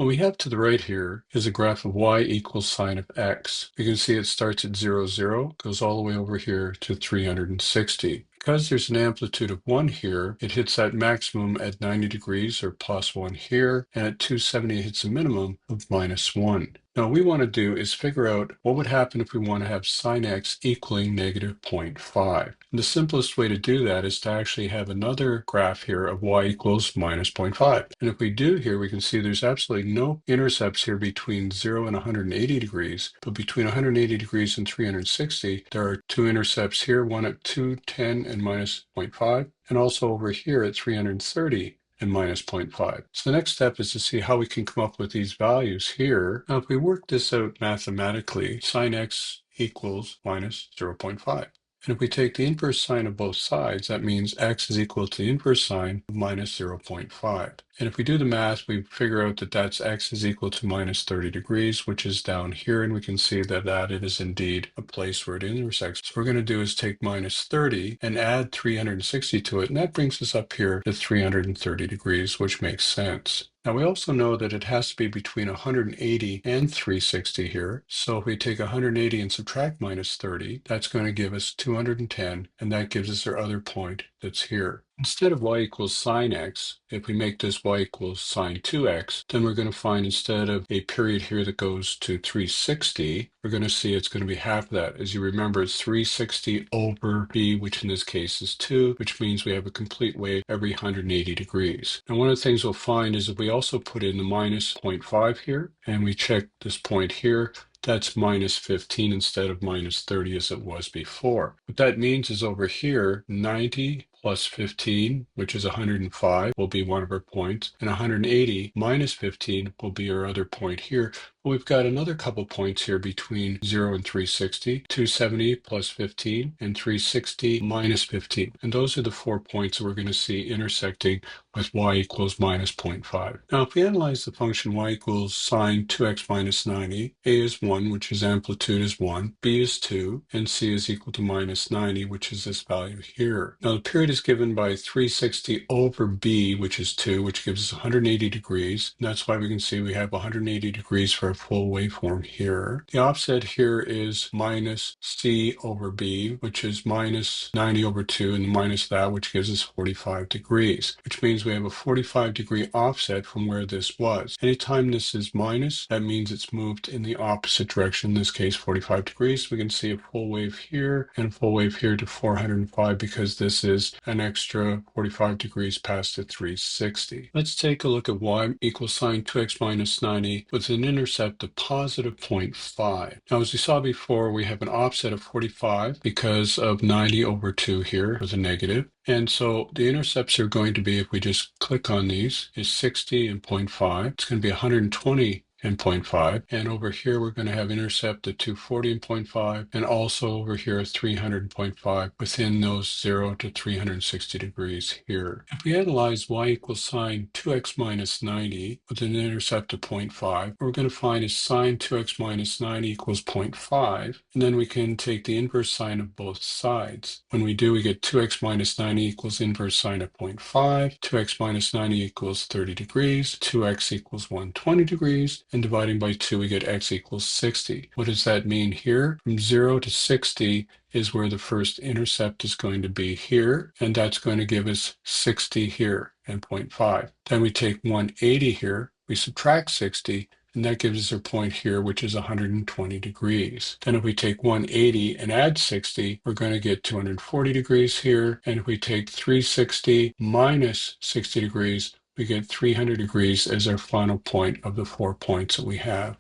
What we have to the right here is a graph of y equals sine of x. You can see it starts at 0, 0, goes all the way over here to 360. Because there's an amplitude of 1 here, it hits that maximum at 90 degrees or plus 1 here, and at 270 it hits a minimum of minus 1. Now what we want to do is figure out what would happen if we want to have sine x equaling negative 0.5. And the simplest way to do that is to actually have another graph here of y equals minus 0.5. And if we do here, we can see there's absolutely no intercepts here between 0 and 180 degrees, but between 180 degrees and 360, there are two intercepts here, one at 210 and minus 0.5, and also over here at 330 and minus 0.5. So the next step is to see how we can come up with these values here. Now, if we work this out mathematically, sine x equals minus 0.5. And if we take the inverse sine of both sides, that means x is equal to the inverse sine of minus 0.5. And if we do the math, we figure out that that's x is equal to minus 30 degrees, which is down here, and we can see that it is indeed a place where it intersects. So what we're going to do is take minus 30 and add 360 to it, and that brings us up here to 330 degrees, which makes sense. Now we also know that it has to be between 180 and 360 here. So if we take 180 and subtract minus 30, that's going to give us 210, and that gives us our other point that's here. Instead of y equals sine x, if we make this y equals sine 2x, then we're going to find instead of a period here that goes to 360, we're going to see it's going to be half of that. As you remember, it's 360 over b, which in this case is 2, which means we have a complete wave every 180 degrees. And one of the things we'll find is if we also put in the minus 0.5 here, and we check this point here, that's minus 15 instead of minus 30 as it was before. What that means is over here, 90 plus 15, which is 105, will be one of our points, and 180 minus 15 will be our other point here. Well, we've got another couple points here between 0 and 360, 270 plus 15, and 360 minus 15. And those are the 4 points that we're going to see intersecting with y equals minus 0.5. Now, if we analyze the function y equals sine 2x minus 90, a is 1, which is amplitude is 1, b is 2, and c is equal to minus 90, which is this value here. Now, the period is given by 360 over b, which is 2, which gives us 180 degrees. And that's why we can see we have 180 degrees for a full waveform here. The offset here is minus c over b, which is minus 90 over 2, and minus that, which gives us 45 degrees, which means we have a 45 degree offset from where this was. Anytime this is minus, that means it's moved in the opposite direction, in this case 45 degrees. We can see a full wave here and a full wave here to 405 because this is an extra 45 degrees past the 360. Let's take a look at y equals sine 2x minus 90 with an intercept of positive 0.5. Now, as we saw before, we have an offset of 45 because of 90 over 2 here with a negative. And so the intercepts are going to be, if we just click on these, is 60 and 0.5. It's going to be 120 and 0.5. And over here, we're going to have intercept at 240 and 0.5, and also over here 300.5 within those 0 to 360 degrees here. If we analyze y equals sine 2x minus 90 with an intercept of 0.5, what we're going to find is sine 2x minus 90 equals 0.5, and then we can take the inverse sine of both sides. When we do, we get 2x minus 90 equals inverse sine of 0.5, 2x minus 90 equals 30 degrees, 2x equals 120 degrees, and dividing by 2, we get x equals 60. What does that mean here? From 0 to 60 is where the first intercept is going to be here, and that's going to give us 60 here and 0.5. Then we take 180 here, we subtract 60, and that gives us our point here, which is 120 degrees. Then if we take 180 and add 60, we're going to get 240 degrees here. And if we take 360 minus 60 degrees, we get 300 degrees as our final point of the 4 points that we have.